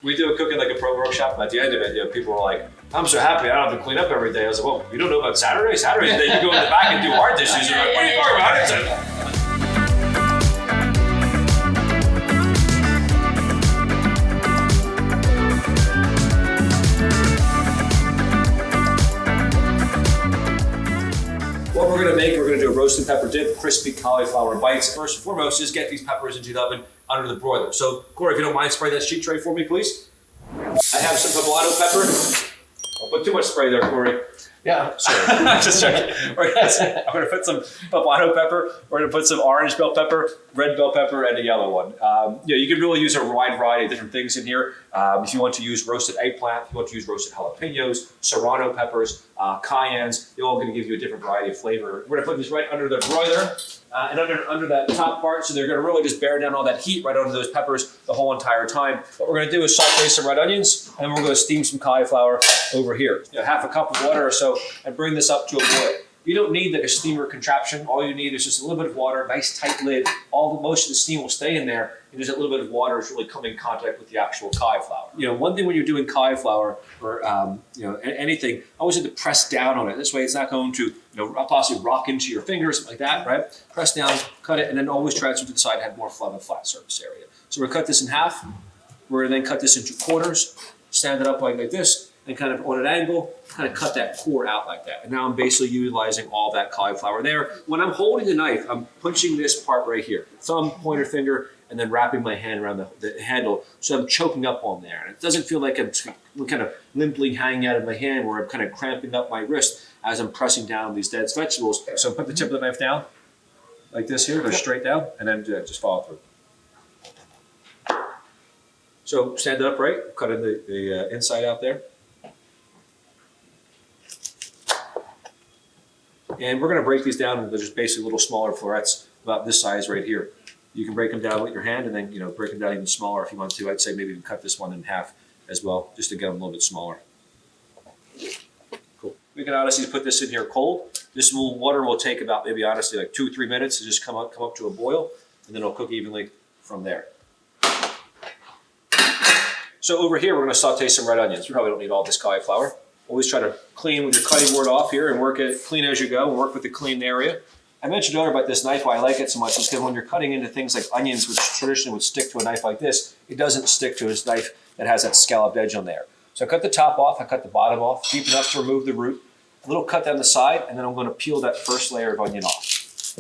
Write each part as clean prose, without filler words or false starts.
We do a cooking like a pro workshop, and at the end of it, people were like, I'm so happy I don't have to clean up every day. I was like, well, you don't know about Saturday? Saturday, then you go in the back and do hard dishes. You're like, what are you talking about? I didn't say that. What we're gonna do a roasted pepper dip, crispy cauliflower bites. First and foremost, just get these peppers into the oven under the broiler. So, Corey, if you don't mind, spray that sheet tray for me, please. I have some poblano pepper. I'll put too much spray there, Corey. Yeah. Sorry. Just checking. I'm gonna put some poblano pepper. We're gonna put some orange bell pepper, red bell pepper, and a yellow one. You can really use a wide variety of different things in here. If you want to use roasted eggplant, if you want to use roasted jalapenos, serrano peppers, cayennes, they're all gonna give you a different variety of flavor. We're gonna put these right under the broiler and under that top part, so they're gonna really just bear down all that heat right onto those peppers the whole entire time. What we're gonna do is saute some red onions, and we're gonna steam some cauliflower over here. Half a cup of water or so, and bring this up to a boil. You don't need like a steamer contraption. All you need is just a little bit of water, nice tight lid. Most of the steam will stay in there, and just a little bit of water is really coming in contact with the actual cauliflower. One thing when you're doing cauliflower or anything, I always have to press down on it. This way, it's not going to possibly rock into your fingers, something like that, right? Press down, cut it, and then always transfer to the side, have more of a flat surface area. So we're gonna cut this in half. We're gonna then cut this into quarters, stand it up like this, and kind of on an angle, kind of cut that core out like that. And now I'm basically utilizing all that cauliflower there. When I'm holding the knife, I'm punching this part right here, thumb, pointer finger, and then wrapping my hand around the handle. So I'm choking up on there. And it doesn't feel like I'm kind of limply hanging out of my hand where I'm kind of cramping up my wrist as I'm pressing down these dead vegetables. So put the tip of the knife down, like this here, go straight down, and then just follow through. So stand it upright, cut in the inside out there. And we're gonna break these down into just basically little smaller florets about this size right here. You can break them down with your hand and then break them down even smaller if you want to. I'd say maybe even cut this one in half as well, just to get them a little bit smaller. Cool. We can honestly put this in here cold. This water will take about maybe honestly like 2 or 3 minutes to just come up to a boil, and then it'll cook evenly from there. So over here, we're gonna saute some red onions. We probably don't need all this cauliflower. Always try to clean with your cutting board off here and work it clean as you go and work with the clean area. I mentioned earlier about this knife, why I like it so much is because when you're cutting into things like onions, which traditionally would stick to a knife like this, it doesn't stick to this knife that has that scalloped edge on there. So I cut the top off, I cut the bottom off, deep enough to remove the root, a little cut down the side, and then I'm gonna peel that first layer of onion off.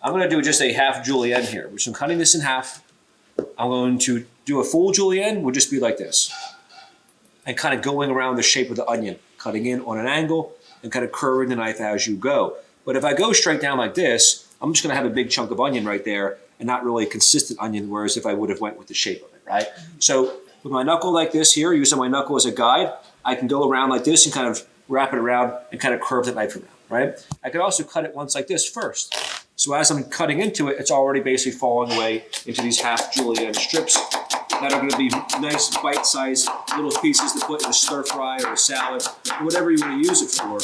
I'm gonna do just a half julienne here, which I'm cutting this in half. I'm going to do a full julienne, would just be like this. And kind of going around the shape of the onion, cutting in on an angle and kind of curving the knife as you go. But if I go straight down like this, I'm just gonna have a big chunk of onion right there and not really a consistent onion, whereas if I would have went with the shape of it, right? So with my knuckle like this here, using my knuckle as a guide, I can go around like this and kind of wrap it around and kind of curve the knife around, right? I could also cut it once like this first. So as I'm cutting into it, it's already basically falling away into these half julienne strips that are gonna be nice bite-sized little pieces to put in a stir fry or a salad, or whatever you wanna use it for.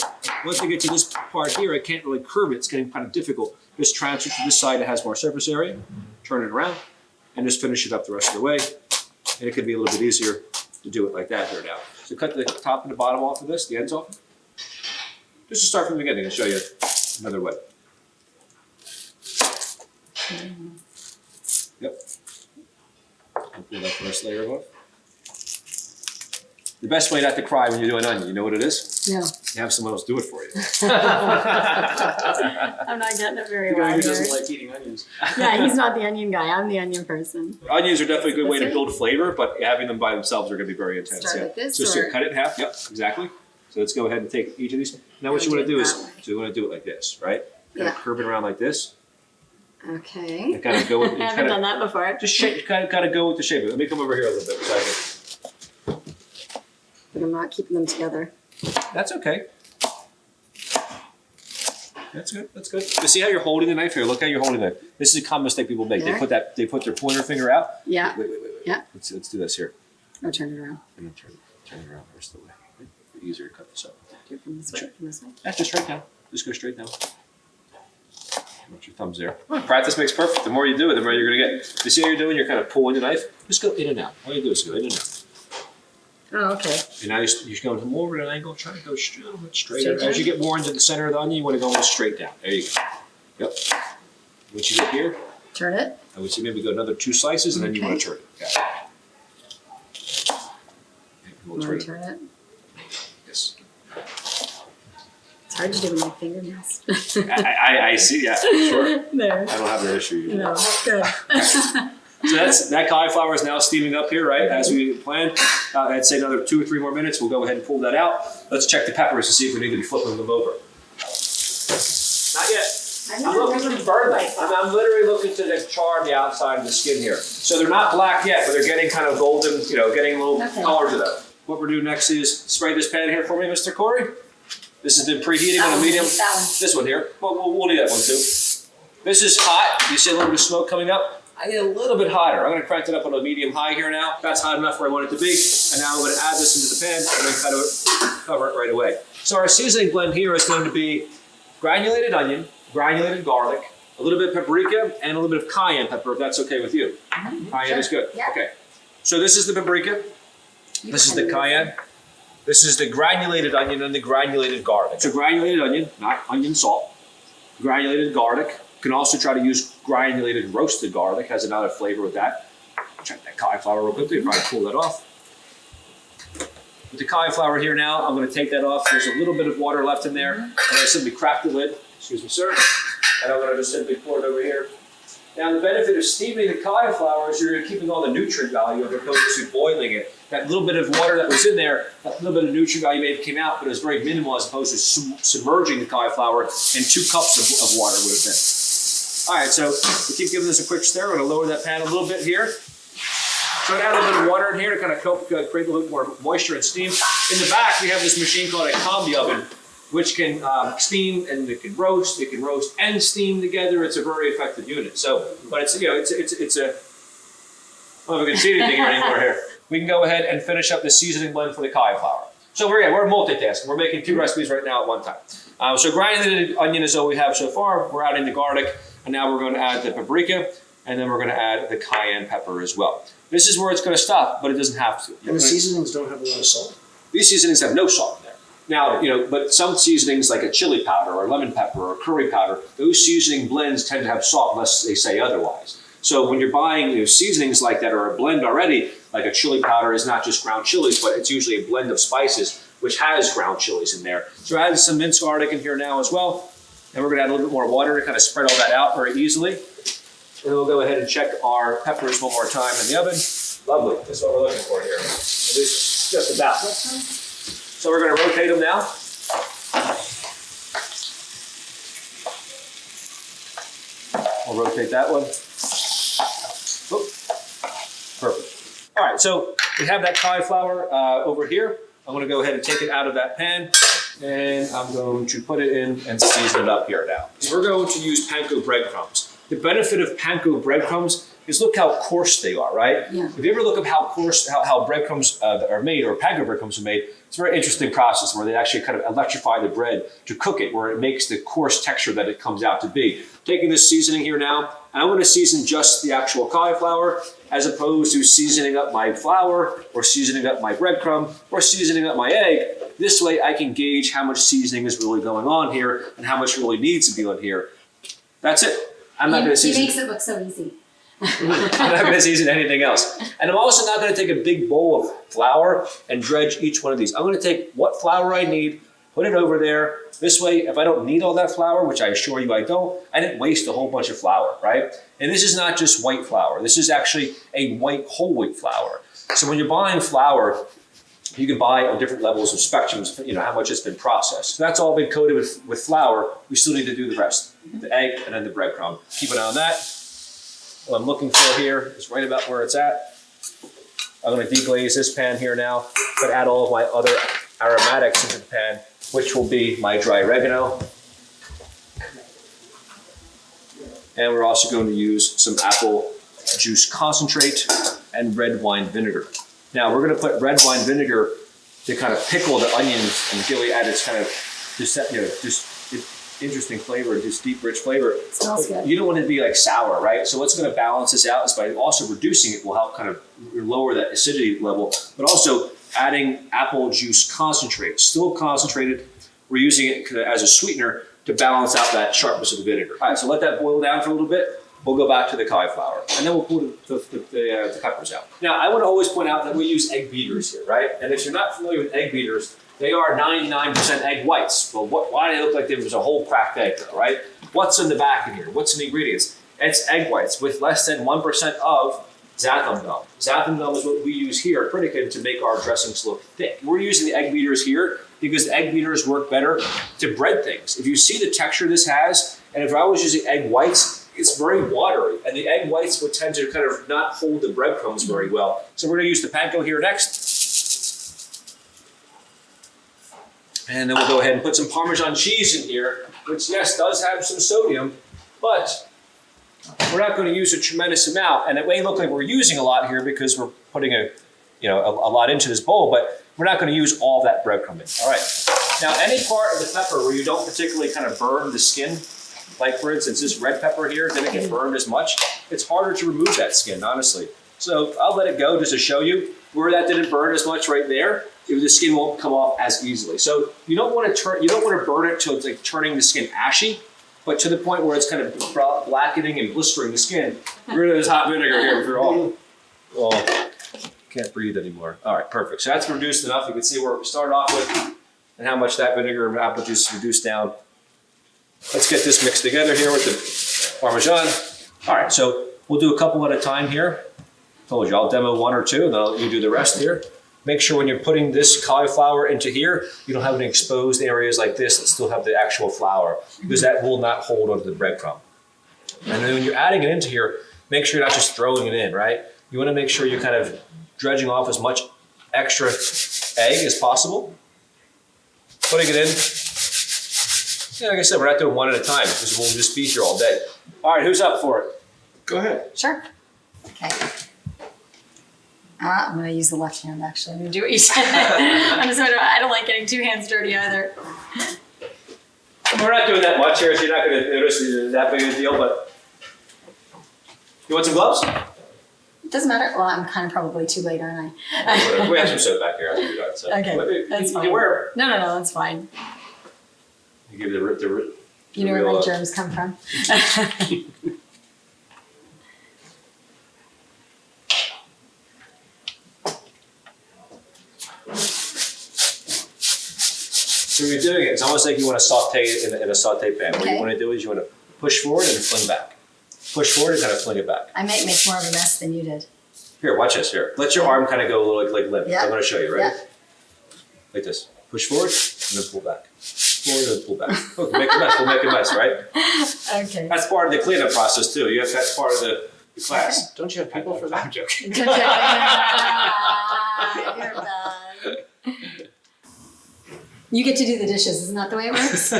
Once I get to this part here, I can't really curve it, it's getting kind of difficult. Just transfer to this side that has more surface area, turn it around, and just finish it up the rest of the way. And it could be a little bit easier to do it like that here now. So cut the top and the bottom off of this, the ends off. Just to start from the beginning and show you another way. Yep. Pull that first layer off. The best way not to cry when you're doing onion, you know what it is? No. You have someone else do it for you. I'm not getting it very well. Who doesn't like eating onions? Yeah, he's not the onion guy. I'm the onion person. Onions are definitely a good way to build flavor, but having them by themselves are going to be very intense. Start with this, so or? cut it in half. Yep, exactly. So let's go ahead and take each of these. Now what you want to do is, so you want to do it like this, right? Kind of curve it around like this. Okay. And kind of go with, I haven't done that before. Just shape, kind of go with the shape. Let me come over here a little bit so I can. But I'm not keeping them together. That's okay. That's good. That's good. But see how you're holding the knife here? Look how you're holding it. This is a common mistake people make. There. They put their pointer finger out. Yeah. Wait. Yeah. Let's do this here. Or turn it around. And then turn it around the rest of the way. It'd be easier to cut this up. Do it from this way. From this way. That's just straight down. Just go straight down. Watch your thumbs there. Practice makes perfect. The more you do it, the more you're gonna get. You see how you're doing? You're kind of pulling the knife. Just go in and out. All you do is go in and out. Oh, okay. And now you're going more at an angle, trying to go straight Straight down. As down? you get more into the center of the onion, you want to go straight down. There you go. Yep. Once you get here, Turn it. I would say maybe go another 2 slices, and then you want to turn it. Okay. We'll Turn it. Yes. It's hard to do with my fingernails. I see. Yeah, sure. There. I don't have an issue. Usually. No, good. So that cauliflower is now steaming up here, right, as we planned. I'd say another 2 or 3 more minutes. We'll go ahead and pull that out. Let's check the peppers to see if we need to be flipping them over. Not yet. I'm looking to burn them. I'm literally looking to char the outside of the skin here. So they're not black yet, but they're getting kind of golden, getting a little color to them. What we're doing next is spray this pan here for me, Mr. Corey. This has been preheating on a medium. That one. This one here. Well, we'll need that one too. This is hot. You see a little bit of smoke coming up. I get a little bit hotter. I'm going to crank it up on a medium high here now. That's hot enough where I want it to be. And now I'm going to add this into the pan and then kind of cover it right away. So our seasoning blend here is going to be granulated onion, granulated garlic, a little bit of paprika, and a little bit of cayenne pepper, if that's okay with you. Cayenne is good. Yeah. Okay. So this is the paprika. This is the cayenne. This is the granulated onion and the granulated garlic. So granulated onion, not onion salt. Granulated garlic. You can also try to use granulated roasted garlic, has another flavor with that. Check that cauliflower real quickly, probably pull that off. With the cauliflower here now, I'm going to take that off. There's a little bit of water left in there. I'm going to simply crack the lid. Excuse me, sir. And I'm going to just simply pour it over here. Now, the benefit of steaming the cauliflower is you're keeping all the nutrient value as opposed to boiling it. That little bit of water that was in there, that little bit of nutrient value maybe came out, but it was very minimal as opposed to submerging the cauliflower, and 2 cups of water would have been. All right, so we keep giving this a quick stir. We're going to lower that pan a little bit here. So add a little bit of water in here to kind of create a little bit more moisture and steam. In the back, we have this machine called a combi oven, which can steam and it can roast and steam together. It's a very effective unit. So, but it's it's a. I don't know if we can see anything here anymore here. We can go ahead and finish up the seasoning blend for the cauliflower. So we're multitasking. We're making 2 recipes right now at one time. So granulated onion is all we have so far. We're adding the garlic, and now we're going to add the paprika, and then we're going to add the cayenne pepper as well. This is where it's going to stop, but it doesn't have to. And the seasonings don't have a lot of salt? These seasonings have no salt in there. Now, but some seasonings like a chili powder or lemon pepper or curry powder, those seasoning blends tend to have salt unless they say otherwise. So when you're buying seasonings like that or a blend already, like a chili powder is not just ground chilies, but it's usually a blend of spices which has ground chilies in there. So add some minced garlic in here now as well. And we're going to add a little bit more water to kind of spread all that out very easily. And we'll go ahead and check our peppers one more time in the oven. Lovely. That's what we're looking for here. At least just about. So we're going to rotate them now. We'll rotate that one. Oop. Perfect. All right, so we have that cauliflower over here. I'm going to go ahead and take it out of that pan, and I'm going to put it in and season it up here now. So we're going to use panko breadcrumbs. The benefit of panko breadcrumbs is look how coarse they are, right? Yeah. If you ever look at how coarse, how breadcrumbs are made, or panko breadcrumbs are made, it's a very interesting process where they actually kind of electrify the bread to cook it, where it makes the coarse texture that it comes out to be. Taking this seasoning here now, and I'm going to season just the actual cauliflower as opposed to seasoning up my flour or seasoning up my breadcrumb or seasoning up my egg. This way I can gauge how much seasoning is really going on here and how much really needs to be on here. That's it. I'm not going to season. He makes it look so easy. I'm not going to season anything else. And I'm also not going to take a big bowl of flour and dredge each one of these. I'm going to take what flour I need, put it over there. This way, if I don't need all that flour, which I assure you I don't, I didn't waste a whole bunch of flour, right? And this is not just white flour. This is actually a white whole wheat flour. So when you're buying flour, you can buy on different levels of spectrums, how much it's been processed. So that's all been coated with flour. We still need to do the rest, the egg and then the breadcrumb. Keep an eye on that. What I'm looking for here is right about where it's at. I'm going to deglaze this pan here now, but add all of my other aromatics into the pan, which will be my dry oregano. And we're also going to use some apple juice concentrate and red wine vinegar. Now we're going to put red wine vinegar to kind of pickle the onions and really add its kind of interesting flavor, just deep, rich flavor. It smells good. You don't want it to be like sour, right? So what's going to balance this out is by also reducing it will help kind of lower that acidity level, but also adding apple juice concentrate. Still concentrated. We're using it as a sweetener to balance out that sharpness of the vinegar. All right, so let that boil down for a little bit. We'll go back to the cauliflower, and then we'll pull the peppers out. Now, I want to always point out that we use egg beaters here, right? And if you're not familiar with egg beaters, they are 99% egg whites. Well, why do they look like there was a whole cracked egg, right? What's in the back of here? What's in the ingredients? It's egg whites with less than 1% of xanthan gum. Xanthan gum is what we use here at Pritikin to make our dressings look thick. We're using the egg beaters here because the egg beaters work better to bread things. If you see the texture this has, and if I was using egg whites, it's very watery, and the egg whites would tend to kind of not hold the breadcrumbs very well. So we're going to use the panko here next. And then we'll go ahead and put some Parmesan cheese in here, which, yes, does have some sodium, but we're not going to use a tremendous amount. And it may look like we're using a lot here because we're putting a lot into this bowl, but we're not going to use all that breadcrumb in. All right. Now, any part of the pepper where you don't particularly kind of burn the skin, like for instance, this red pepper here didn't get burned as much, it's harder to remove that skin, honestly. So I'll let it go just to show you where that didn't burn as much right there. The skin won't come off as easily. So you don't want to burn it till it's like turning the skin ashy, but to the point where it's kind of blackening and blistering the skin. Get rid of this hot vinegar here if you're all, well, can't breathe anymore. All right, perfect. So that's reduced enough. You can see where we started off with and how much that vinegar and apple juice is reduced down. Let's get this mixed together here with the Parmesan. All right, so we'll do a couple at a time here. Told you, I'll demo one or two, and then you do the rest here. Make sure when you're putting this cauliflower into here, you don't have any exposed areas like this that still have the actual flour, because that will not hold onto the breadcrumb. And then when you're adding it into here, make sure you're not just throwing it in, right? You want to make sure you're kind of dredging off as much extra egg as possible. Putting it in. Yeah, like I said, we're not doing one at a time because we'll just be here all day. All right, who's up for it? Go ahead. Sure. Okay. I'm going to use the left hand, actually. I'm going to do what you said. I don't like getting two hands dirty either. We're not doing that much here, so you're not going to notice that big of a deal, but you want some gloves? It doesn't matter. Well, I'm kind of probably too late, aren't I? We have some soap back here. I'll do that. So. Okay, that's fine. You wear No, that's fine. You give the You know where my germs come from? So when you're doing it, it's almost like you want to saute it in a saute pan. What you want to do is you want to push forward and fling back. Push forward and kind of fling it back. I might make more of a mess than you did. Here, watch this. Here, let your arm kind of go a little like limp. Yep. I'm going to show you. Ready? Yep. Like this. Push forward and then pull back. Forward and pull back. Look, make a mess. We'll make a mess, right? Okay. That's part of the cleanup process too. That's part of the class. Don't you have people for that? I'm joking. You're done. You get to do the dishes. Isn't that the way it works?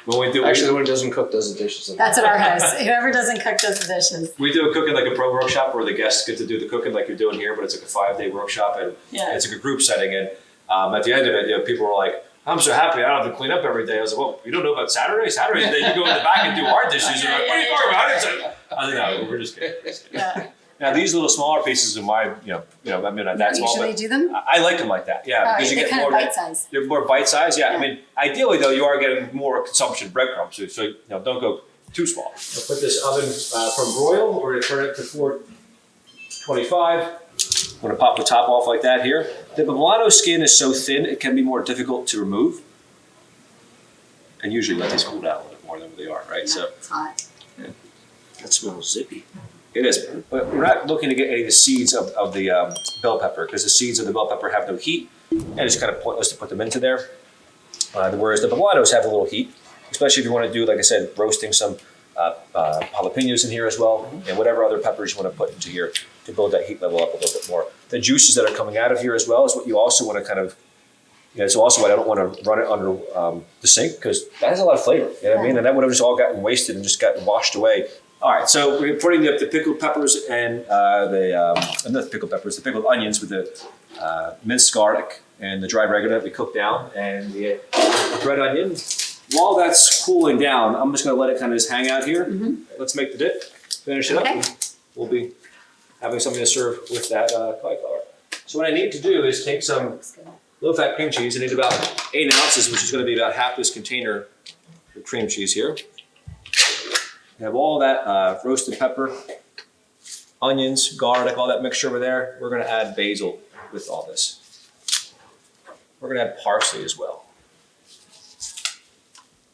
When we do, Actually, the one who doesn't cook does the dishes. That's at our house. Whoever doesn't cook does the dishes. we do a cooking like a pro workshop where the guests get to do the cooking like you're doing here, but it's like a 5-day workshop and it's like a group setting. And at the end of it, people were like, "I'm so happy I don't have to clean up every day." I was like, "Well, you don't know about Saturday? Saturday, then you go in the back and do our dishes." They're like, "What are you talking about?" It's like, I was like, "No, we're just kidding." Yeah. Now these little smaller pieces of I mean, not that small, Usually but do them? I like them like that. Yeah, because you they're get kind more. of bite size. They're more bite size. Yeah. Yeah. I mean, ideally though, you are getting more consumption of breadcrumbs, so don't go too small. I'll put this oven from broil. We're going to turn it to 425. I'm going to pop the top off like that here. The poblano skin is so thin, it can be more difficult to remove. And usually let these cool down a little bit more than they are, right? Yeah, So it's hot. That smells zippy. it is, but we're not looking to get any of the seeds of the bell pepper because the seeds of the bell pepper have no heat, and it's kind of pointless to put them into there. Whereas the poblanos have a little heat, especially if you want to do, like I said, roasting some jalapenos in here as well, and whatever other peppers you want to put into here to build that heat level up a little bit more. The juices that are coming out of here as well is what you also want to kind of, it's also why I don't want to run it under the sink because that has a lot of flavor, you know what I mean? And that would have just all gotten wasted and just gotten washed away. All right, so we're putting the pickled peppers and not the pickled peppers, the pickled onions with the minced garlic and the dried oregano that we cooked down and the red onion. While that's cooling down, I'm just going to let it kind of just hang out here. Mm-hmm. Let's make the dip, finish it up, and we'll be having something to serve with that cauliflower. So what I need to do is take some Looks good. low-fat cream cheese. I need about 8 ounces, which is going to be about half this container of cream cheese here. I have all that roasted pepper, onions, garlic, all that mixture over there. We're going to add basil with all this. We're going to add parsley as well.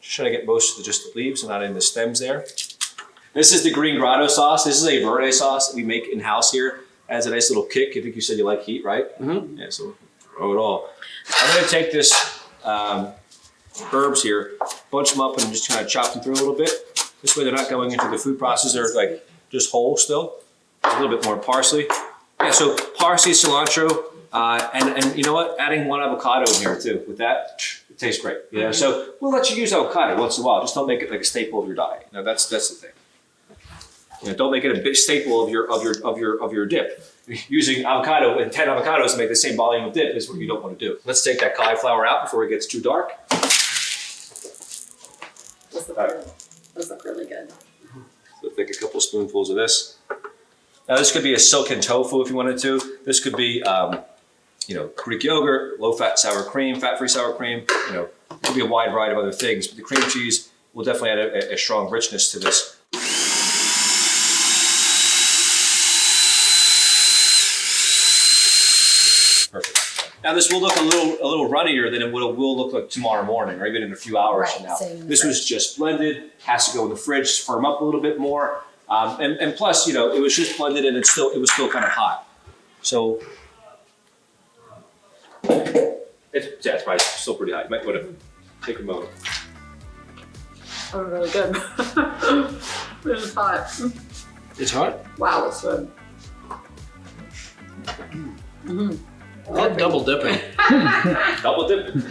Just trying to get most of just the leaves and not in the stems there. This is the green grotto sauce. This is a verde sauce that we make in-house here. Adds a nice little kick. I think you said you like heat, right? Mm-hmm. Yeah, so throw it all. I'm going to take this herbs here, bunch them up and just kind of chop them through a little bit. This way they're not going into the food processor like just whole still. A little bit more parsley. Yeah, so parsley, cilantro, and you know what? Adding 1 avocado in here too. With that, it tastes great. Yeah, so we'll let you use avocado once in a while. Just don't make it like a staple of your diet. You know, that's the thing. You know, don't make it a big staple of your dip. Using avocado and 10 avocados to make the same volume of dip is what you don't want to do. Let's take that cauliflower out before it gets too dark. Those look good. Those look really good. So take a couple spoonfuls of this. Now this could be a silken tofu if you wanted to. This could be, you know, Greek yogurt, low-fat sour cream, fat-free sour cream. You know, it could be a wide variety of other things. But the cream cheese will definitely add a strong richness to this. Perfect. Now this will look a little runnier than it will look like tomorrow morning or even in a few hours from now. This was just blended, has to go in the fridge to firm up a little bit more. And plus, you know, it was just blended and it was still kind of hot. So it's probably still pretty hot. You might want to take a moment. Oh, really good. It is hot. It's hot? Wow, it's good. That double dipping. Double dipping.